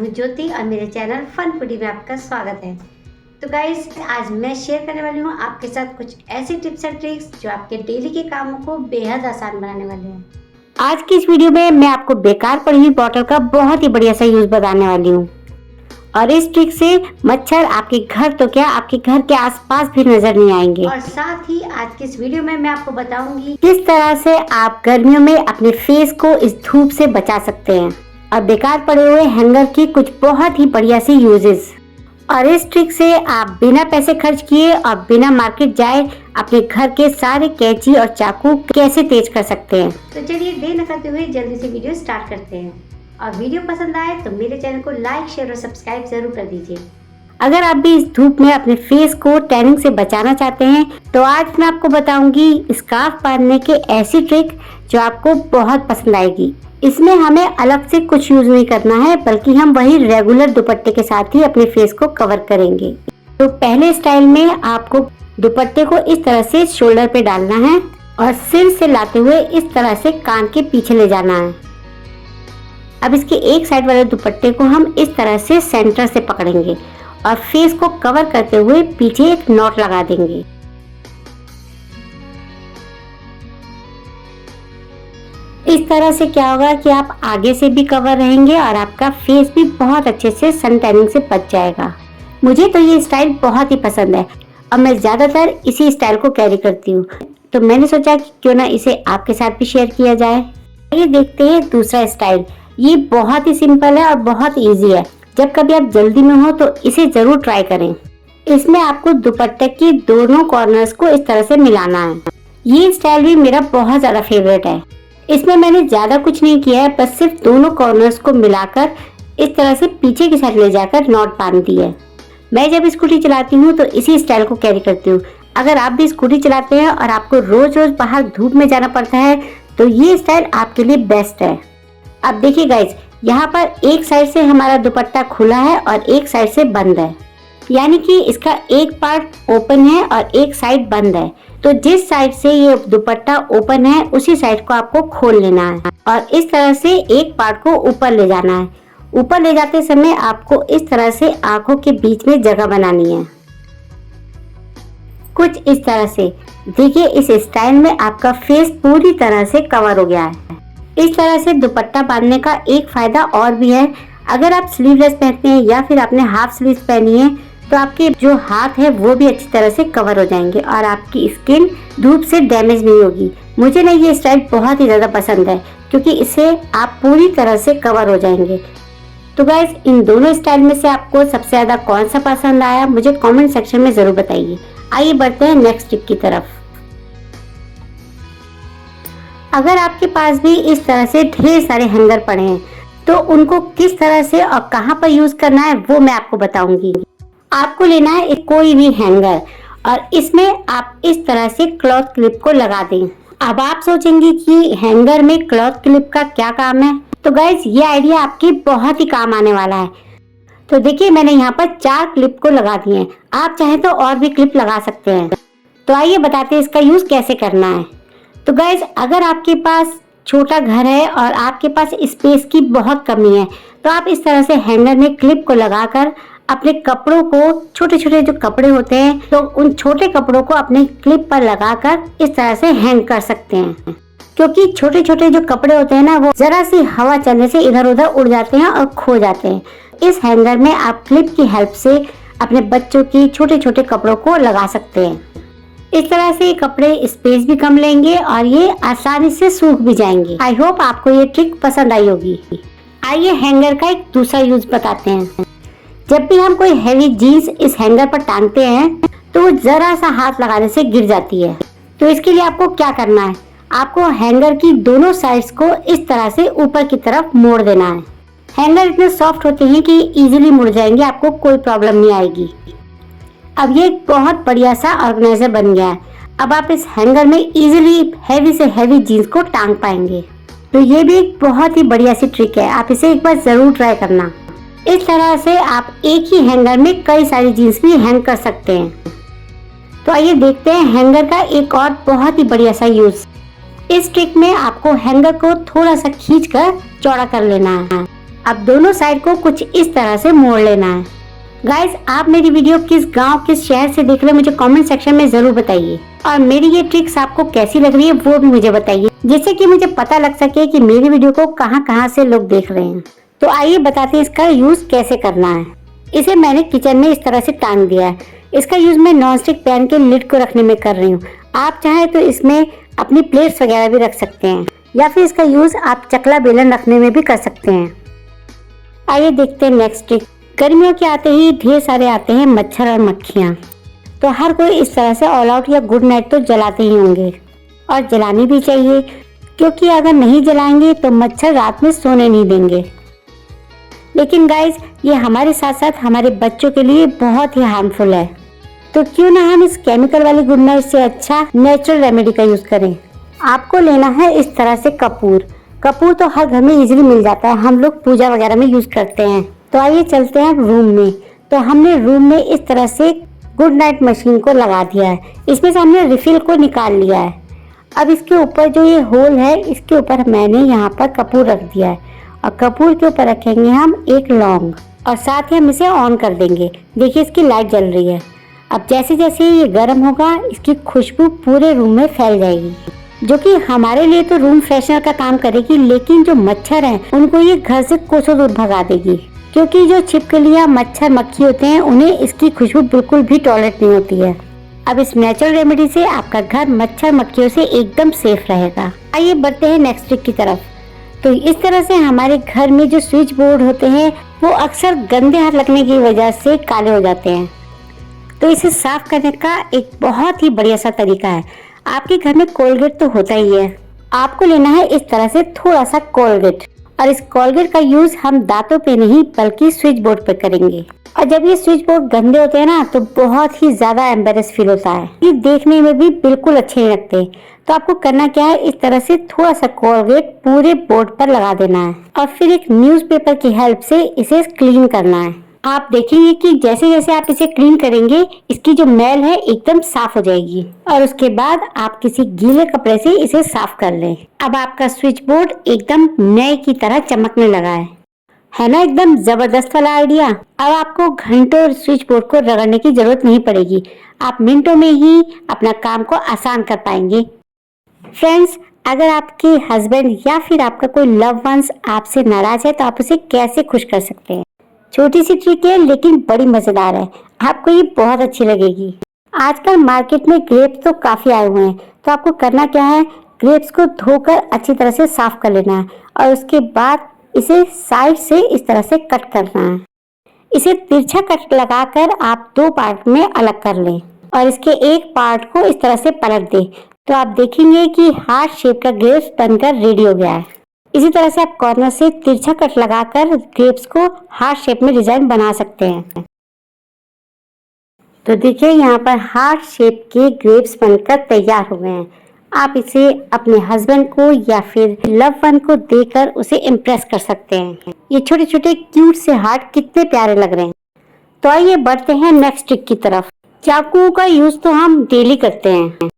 हूँ ज्योति और मेरे चैनल फन फूडी में आपका स्वागत है। तो गाइस, आज मैं शेयर करने वाली हूँ आपके साथ कुछ ऐसी टिप्स एंड ट्रिक्स जो आपके डेली के कामों को बेहद आसान बनाने वाले हैं। आज की इस वीडियो में मैं आपको बेकार पड़ी हुई बॉटल का बहुत ही बढ़िया सा यूज बताने वाली हूँ और इस ट्रिक से मच्छर आपके घर तो क्या आपके घर के आसपास भी नजर नहीं आएंगे। और साथ ही आज की इस वीडियो में मैं आपको बताऊंगी किस तरह से आप गर्मियों में अपने फेस को इस धूप से बचा सकते हैं और बेकार पड़े हुए हैंगर की कुछ बहुत ही बढ़िया सी यूजेस। और इस ट्रिक से आप बिना पैसे खर्च किए और बिना मार्केट जाए अपने घर के सारे कैंची और चाकू कैसे तेज कर सकते हैं। तो चलिए देर न करते हुए जल्दी से वीडियो स्टार्ट करते हैं और वीडियो पसंद आए तो मेरे चैनल को लाइक शेयर और सब्सक्राइब जरूर कर दीजिए। अगर आप भी इस धूप में अपने फेस को टैनिंग से बचाना चाहते हैं तो आज मैं आपको बताऊंगी स्कार्फ बांधने के ऐसी ट्रिक जो आपको बहुत पसंद आएगी। इसमें हमें अलग से कुछ यूज नहीं करना है बल्कि हम वही रेगुलर दुपट्टे के साथ ही अपने फेस को कवर करेंगे। तो पहले स्टाइल में आपको दुपट्टे को इस तरह से शोल्डर पे डालना है और सिर से लाते हुए इस तरह से कान के पीछे ले जाना है। अब इसके एक साइड वाले दुपट्टे को हम इस तरह से सेंटर से पकड़ेंगे और फेस को कवर करते हुए पीछे एक नॉट लगा देंगे। इस तरह से क्या होगा कि आप आगे से भी कवर रहेंगे और आपका फेस भी बहुत अच्छे से सन टैनिंग से बच जाएगा। मुझे तो ये स्टाइल बहुत ही पसंद है और मैं ज्यादातर इसी स्टाइल को कैरी करती हूँ, तो मैंने सोचा कि क्यों ना इसे आपके साथ भी शेयर किया जाए। ये देखते हैं दूसरा स्टाइल। ये बहुत ही सिंपल है और बहुत इजी है। जब कभी आप जल्दी में हो तो इसे जरूर ट्राई करें। इसमें आपको दुपट्टे की दोनों कॉर्नर्स को इस तरह से मिलाना है। ये स्टाइल भी मेरा बहुत ज्यादा फेवरेट है। इसमें मैंने ज्यादा कुछ नहीं किया है, बस सिर्फ दोनों कॉर्नर्स को मिलाकर इस तरह से पीछे की साइड ले जाकर नॉट बांध दी है। मैं जब स्कूटी चलाती हूँ तो इसी स्टाइल को कैरी करती हूँ। अगर आप भी स्कूटी चलाते हैं और आपको रोज रोज बाहर धूप में जाना पड़ता है तो ये स्टाइल आपके लिए बेस्ट है। अब देखिए गाइज, यहाँ पर एक साइड से हमारा दुपट्टा खुला है और एक साइड से बंद है, यानी कि इसका एक पार्ट ओपन है और एक साइड बंद है। तो जिस साइड से ये दुपट्टा ओपन है उसी साइड को आपको खोल लेना है और इस तरह से एक पार्ट को ऊपर ले जाना है। ऊपर ले जाते समय आपको इस तरह से आंखों के बीच में जगह बनानी है, कुछ इस तरह से। देखिए, इस स्टाइल में आपका फेस पूरी तरह से कवर हो गया है। इस तरह से दुपट्टा बांधने का एक फायदा और भी है। अगर आप स्लीवलेस पहनते हैं या फिर आपने हाफ स्लीव पहनी है तो आपके जो हाथ है वो भी अच्छी तरह से कवर हो जाएंगे और आपकी स्किन धूप से डैमेज नहीं होगी। मुझे ना ये स्टाइल बहुत ही ज्यादा पसंद है क्योंकि इससे आप पूरी तरह से कवर हो जाएंगे। तो गाइज, इन दोनों स्टाइल में से आपको सबसे ज्यादा कौन सा पसंद आया मुझे कमेंट सेक्शन में जरूर बताइए। आइए बढ़ते हैं नेक्स्ट टिप की तरफ। अगर आपके पास भी इस तरह से ढेर सारे हैंगर पड़े हैं तो उनको किस तरह से और कहाँ पर यूज करना है वो मैं आपको बताऊंगी। आपको लेना है एक कोई भी हैंगर और इसमें आप इस तरह से क्लॉथ क्लिप को लगा दें। अब आप सोचेंगे कि हैंगर में क्लॉथ क्लिप का क्या काम है, तो गाइज ये आइडिया आपके बहुत ही काम आने वाला है। तो देखिए, मैंने यहाँ पर 4 क्लिप को लगा दिए हैं। आप चाहे तो और भी क्लिप लगा सकते हैं। तो आइए बताते हैं इसका यूज कैसे करना है। तो गाइज, अगर आपके पास छोटा घर है और आपके पास स्पेस की बहुत कमी है तो आप इस तरह से हैंगर में क्लिप को लगाकर अपने कपड़ों को, छोटे छोटे जो कपड़े होते हैं, तो उन छोटे कपड़ों को अपने क्लिप पर लगाकर इस तरह से हैंग कर सकते हैं। क्योंकि छोटे छोटे जो कपड़े होते हैं ना, वो जरा सी हवा चलने से इधर उधर उड़ जाते हैं और खो जाते हैं। इस हैंगर में आप क्लिप की हेल्प से अपने बच्चों की छोटे छोटे कपड़ों को लगा सकते हैं। इस तरह से ये कपड़े स्पेस भी कम लेंगे और ये आसानी से सूख भी जाएंगे। आई होप आपको ये ट्रिक पसंद आई होगी। आइए हैंगर का एक दूसरा यूज बताते हैं। जब भी हम कोई हैवी जीन्स इस हैंगर पर टांगते हैं तो वो जरा सा हाथ लगाने से गिर जाती है। तो इसके लिए आपको क्या करना है, आपको हैंगर की दोनों साइड्स को इस तरह से ऊपर की तरफ मोड़ देना है। हैंगर इतने सॉफ्ट होते हैं कि इजीली मुड़ जाएंगे, आपको कोई प्रॉब्लम नहीं आएगी। अब ये एक बहुत बढ़िया सा ऑर्गेनाइजर बन गया है। अब आप इस हैंगर में इजीली हैवी से हैवी जीन्स को टांग पाएंगे। तो ये भी एक बहुत ही बढ़िया सी ट्रिक है, आप इसे एक बार जरूर ट्राई करना। इस तरह से आप एक ही हैंगर में कई सारी जीन्स भी हैंग कर सकते हैं। तो आइए देखते हैं हैंगर का एक और बहुत ही बढ़िया सा यूज। इस ट्रिक में आपको हैंगर को थोड़ा सा खींचकर चौड़ा कर लेना है अब दोनों साइड को कुछ इस तरह से मोड़ लेना है। गाइस, आप मेरी वीडियो किस गांव किस शहर से देख रहे हो मुझे कमेंट सेक्शन में जरूर बताइए, और मेरी ये ट्रिक्स आपको कैसी लग रही है वो भी मुझे बताइए, जिससे कि मुझे पता लग सके कि मेरी वीडियो को कहां से लोग देख रहे हैं। तो आइए बताते हैं इसका यूज कैसे करना है। इसे मैंने किचन में इस तरह से टांग दिया है। इसका यूज मैं नॉनस्टिक पैन के लिड को रखने में कर रही हूँ। आप चाहे तो इसमें अपनी प्लेट्स वगैरह भी रख सकते हैं, या फिर इसका यूज आप चकला बेलन रखने में भी कर सकते हैं। आइए देखते हैं नेक्स्ट ट्रिक। गर्मियों के आते ही ढेर सारे आते हैं मच्छर और मक्खियाँ, तो हर कोई इस तरह से ऑल आउट या गुड नाइट तो जलाते ही होंगे, और जलानी भी चाहिए, क्योंकि अगर नहीं जलाएंगे तो मच्छर रात में सोने नहीं देंगे। लेकिन गाइस, ये हमारे साथ साथ हमारे बच्चों के लिए बहुत ही हार्मफुल है, तो क्यों ना हम इस केमिकल वाली गुड नाइट से अच्छा नेचुरल रेमेडी का यूज करें। आपको लेना है इस तरह से कपूर। कपूर तो हर घर में इजीली मिल जाता है, हम लोग पूजा वगैरह में यूज करते हैं। तो आइए चलते हैं रूम में। तो हमने रूम में इस तरह से गुड नाइट मशीन को लगा दिया है। इसमें से हमने रिफिल को निकाल लिया है। अब इसके ऊपर जो ये होल है, इसके ऊपर मैंने यहाँ पर कपूर रख दिया है, और कपूर के ऊपर रखेंगे हम एक लौंग, और साथ ही हम इसे ऑन कर देंगे। देखिए इसकी लाइट जल रही है। अब जैसे जैसे ये गर्म होगा, इसकी खुशबू पूरे रूम में फैल जाएगी, जो कि हमारे लिए तो रूम फ्रेशनर का काम करेगी, लेकिन जो मच्छर हैं उनको ये घर से कोसों दूर भगा देगी, क्योंकि जो छिपकलियां मच्छर मक्खी होते हैं उन्हें इसकी खुशबू बिल्कुल भी टॉलरेट नहीं होती है। अब इस नेचुरल रेमेडी से आपका घर मच्छर मक्खियों से एकदम सेफ रहेगा। आइए बढ़ते हैं नेक्स्ट ट्रिक की तरफ। तो इस तरह से हमारे घर में जो स्विच बोर्ड होते हैं वो अक्सर गंदे हाथ लगने की वजह से काले हो जाते हैं। तो इसे साफ करने का एक बहुत ही बढ़िया सा तरीका है। आपके घर में कोलगेट तो होता ही है। आपको लेना है इस तरह से थोड़ा सा कोलगेट, और इस कोलगेट का यूज हम दांतों पे नहीं बल्कि स्विच बोर्ड पे करेंगे। और जब ये स्विच बोर्ड गंदे होते हैं ना, तो बहुत ही ज्यादा एम्बेरस फील होता है, ये देखने में भी बिल्कुल अच्छे नहीं लगते। तो आपको करना क्या है, इस तरह से थोड़ा सा कोलगेट पूरे बोर्ड पर लगा देना है, और फिर एक न्यूज़पेपर की हेल्प से इसे क्लीन करना है। आप देखेंगे कि जैसे जैसे आप इसे क्लीन करेंगे, इसकी जो मैल है एकदम साफ हो जाएगी, और उसके बाद आप किसी गीले कपड़े से इसे साफ कर लें। अब आपका स्विच बोर्ड एकदम नए की तरह चमकने लगा है ना, एकदम जबरदस्त वाला आइडिया। अब आपको घंटों स्विच बोर्ड को रगड़ने की जरूरत नहीं पड़ेगी, आप मिनटों में ही अपना काम को आसान कर पाएंगे। फ्रेंड्स, अगर आपके हस्बैंड या फिर आपका कोई लव वंस आपसे नाराज है, तो आप उसे कैसे खुश कर सकते हैं। छोटी सी ट्रिक है लेकिन बड़ी मजेदार है, आपको ये बहुत अच्छी लगेगी। आजकल मार्केट में ग्रेप्स तो काफी आए हुए हैं, तो आपको करना क्या है, ग्रेप्स को धोकर अच्छी तरह से साफ कर लेना है, और उसके बाद इसे साइड से इस तरह से कट करना है। इसे तिरछा कट लगाकर आप दो पार्ट में अलग कर लें, और इसके एक पार्ट को इस तरह से पलट दें। तो आप देखेंगे कि हार्ट शेप का ग्रेप्स बनकर रेडी हो गया है। इसी तरह से आप कॉर्नर से तिरछा कट लगाकर ग्रेप्स को हार्ट शेप में डिजाइन बना सकते हैं। तो देखिए यहाँ पर हार्ट शेप के ग्रेप्स बनकर तैयार हो गए हैं। आप इसे अपने हस्बैंड को या फिर लव वन को देकर उसे इम्प्रेस कर सकते हैं। ये छोटे छोटे क्यूट से हार्ट कितने प्यारे लग रहे हैं। तो आइए बढ़ते हैं नेक्स्ट ट्रिक की तरफ। चाकुओं का यूज तो हम डेली करते हैं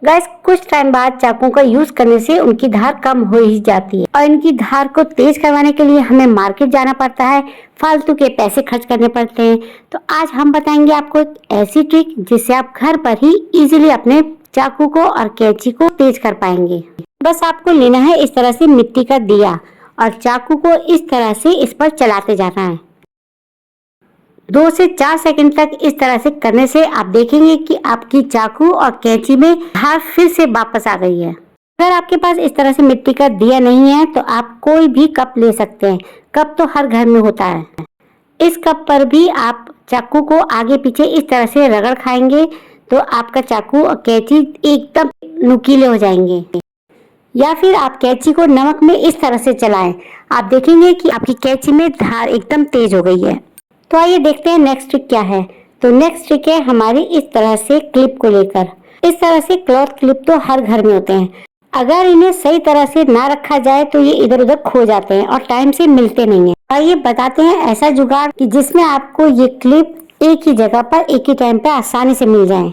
गाइस, कुछ टाइम बाद चाकुओं का यूज करने से उनकी धार कम हो ही जाती है, और इनकी धार को तेज करवाने के लिए हमें मार्केट जाना पड़ता है, फालतू के पैसे खर्च करने पड़ते हैं। तो आज हम बताएंगे आपको एक ऐसी ट्रिक जिससे आप घर पर ही इजीली अपने चाकू को और कैंची को तेज कर पाएंगे। बस आपको लेना है इस तरह से मिट्टी का दिया, और चाकू को इस तरह से इस पर चलाते जाना है। 2 से 4 सेकंड तक इस तरह से करने से आप देखेंगे कि आपकी चाकू और कैंची में धार फिर से वापस आ गई है। अगर आपके पास इस तरह से मिट्टी का दिया नहीं है, तो आप कोई भी कप ले सकते हैं। कप तो हर घर में होता है। इस कप पर भी आप चाकू को आगे पीछे इस तरह से रगड़ खाएंगे, तो आपका चाकू और कैंची एकदम नुकीले हो जाएंगे। या फिर आप कैंची को नमक में इस तरह से चलाएं, आप देखेंगे कि आपकी कैंची में धार एकदम तेज हो गई है। तो आइए देखते हैं नेक्स्ट ट्रिक क्या है। तो नेक्स्ट ट्रिक है हमारी इस तरह से क्लिप को लेकर। इस तरह से क्लॉथ क्लिप तो हर घर में होते हैं। अगर इन्हें सही तरह से ना रखा जाए तो ये इधर उधर खो जाते हैं और टाइम से मिलते नहीं है। आइए बताते हैं ऐसा जुगाड़ कि जिसमें आपको ये क्लिप एक ही जगह पर एक ही टाइम पे आसानी से मिल जाए।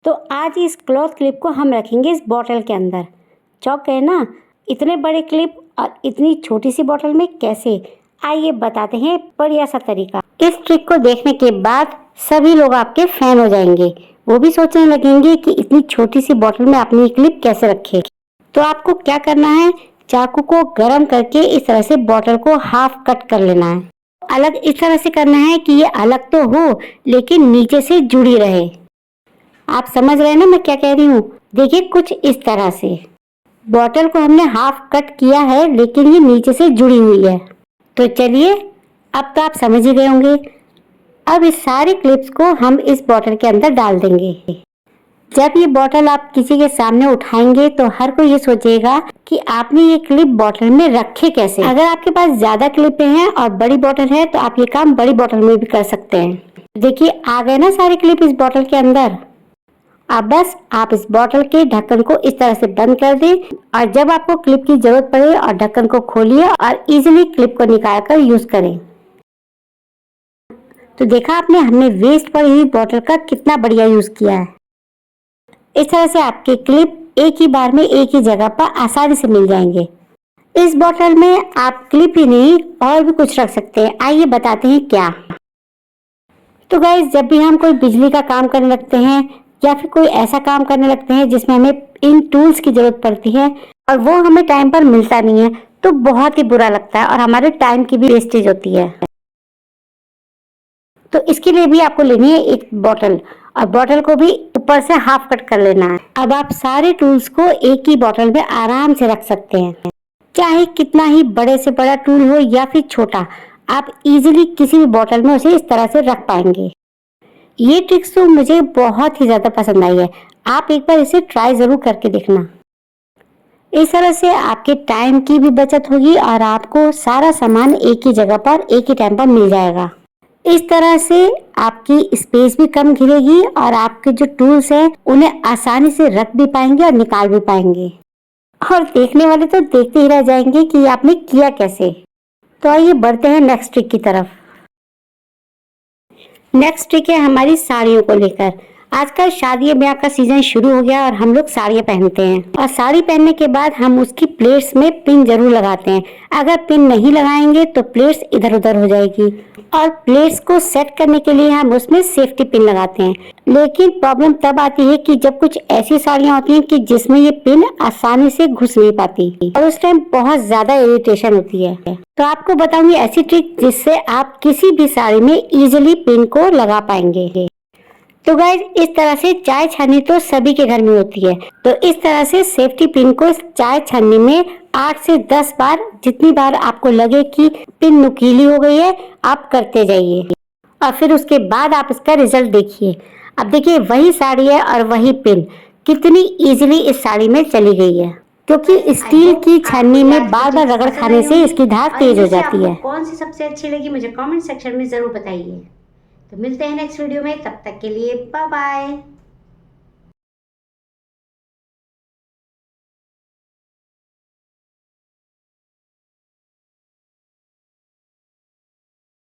तो आज इस क्लॉथ क्लिप को हम रखेंगे इस बॉटल के अंदर। चौक है ना, इतने बड़े क्लिप और इतनी छोटी सी बॉटल में कैसे। आइए बताते हैं बढ़िया सा तरीका। इस ट्रिक को देखने के बाद सभी लोग आपके फैन हो जाएंगे। वो भी सोचने लगेंगे कि इतनी छोटी सी बोतल में आपने ये क्लिप कैसे रखे। तो आपको क्या करना है, चाकू को गरम करके इस तरह से बोतल को हाफ कट कर लेना है। अलग इस तरह से करना है कि ये अलग तो हो लेकिन नीचे से जुड़ी रहे। आप समझ रहे हैं ना मैं क्या कह रही हूँ। देखिए कुछ इस तरह से बोतल को हमने हाफ कट किया है लेकिन ये नीचे से जुड़ी हुई है। तो चलिए अब तो आप समझ ही गए होंगे। अब इस सारे क्लिप्स को हम इस बोतल के अंदर डाल देंगे। जब ये बोतल आप किसी के सामने उठाएंगे तो हर कोई ये सोचेगा कि आपने ये क्लिप बोतल में रखे कैसे। अगर आपके पास ज्यादा क्लिपें हैं और बड़ी बोतल है तो आप ये काम बड़ी बोतल में भी कर सकते हैं। देखिए आ गए ना सारे क्लिप इस बोतल के अंदर। अब बस आप इस बोतल के ढक्कन को इस तरह से बंद कर दें और जब आपको क्लिप की जरूरत पड़े और ढक्कन को खोलिए और इजीली क्लिप को निकाल कर यूज करें। तो देखा आपने, हमने वेस्ट पड़ी हुई बोतल का कितना बढ़िया यूज किया है। इस तरह से आपके क्लिप एक ही बार में एक ही जगह पर आसानी से मिल जाएंगे। इस बोतल में आप क्लिप ही नहीं और भी कुछ रख सकते हैं। आइए बताते हैं क्या। तो गाइस जब भी हम कोई बिजली का काम करने लगते हैं या फिर कोई ऐसा काम करने लगते हैं जिसमें हमें इन टूल्स की जरूरत पड़ती है और वो हमें टाइम पर मिलता नहीं है तो बहुत ही बुरा लगता है और हमारे टाइम की भी वेस्टेज होती है। तो इसके लिए भी आपको लेनी है एक बोतल और बोतल को भी ऊपर से हाफ कट कर लेना है। अब आप सारे टूल्स को एक ही बोतल में आराम से रख सकते हैं। चाहे कितना ही बड़े से बड़ा टूल हो या फिर छोटा, आप इजीली किसी भी बोतल में उसे इस तरह से रख पाएंगे। ये ट्रिक्स तो मुझे बहुत ही ज्यादा पसंद आई है। आप एक बार इसे ट्राई जरूर करके देखना। इस तरह से आपके टाइम की भी बचत होगी और आपको सारा सामान एक ही जगह पर एक ही टाइम पर मिल जाएगा। इस तरह से आपकी स्पेस भी कम घिरेगी और आपके जो टूल्स हैं उन्हें आसानी से रख भी पाएंगे और निकाल भी पाएंगे और देखने वाले तो देखते ही रह जाएंगे कि आपने किया कैसे। तो आइए बढ़ते हैं नेक्स्ट ट्रिक की तरफ। नेक्स्ट ट्रिक है हमारी साड़ियों को लेकर। आजकल शादी ब्याह का सीजन शुरू हो गया और हम लोग साड़ियाँ पहनते हैं और साड़ी पहनने के बाद हम उसकी प्लेट्स में पिन जरूर लगाते हैं। अगर पिन नहीं लगाएंगे तो प्लेट्स इधर उधर हो जाएगी और प्लेट्स को सेट करने के लिए हम उसमें सेफ्टी पिन लगाते हैं। लेकिन प्रॉब्लम तब आती है कि जब कुछ ऐसी साड़ियाँ होती हैं कि जिसमें ये पिन आसानी से घुस नहीं पाती और उस टाइम बहुत ज्यादा इरिटेशन होती है। तो आपको बताऊंगी ऐसी ट्रिक जिससे आप किसी भी साड़ी में इजीली पिन को लगा पाएंगे। तो गाइज इस तरह से चाय छन्नी तो सभी के घर में होती है। तो इस तरह से सेफ्टी पिन को चाय छन्नी में 8 से 10 बार, जितनी बार आपको लगे कि पिन नुकीली हो गई है, आप करते जाइए और फिर उसके बाद आप इसका रिजल्ट देखिए। अब देखिए वही साड़ी है और वही पिन कितनी इजीली इस साड़ी में चली गई है, क्योंकि स्टील की छन्नी में बार बार रगड़ खाने से इसकी धार तेज हो जाती है। कौन सी सबसे अच्छी लगी मुझे कमेंट सेक्शन में जरूर बताइए। तो मिलते हैं नेक्स्ट वीडियो में, तब तक के लिए बाय बाय।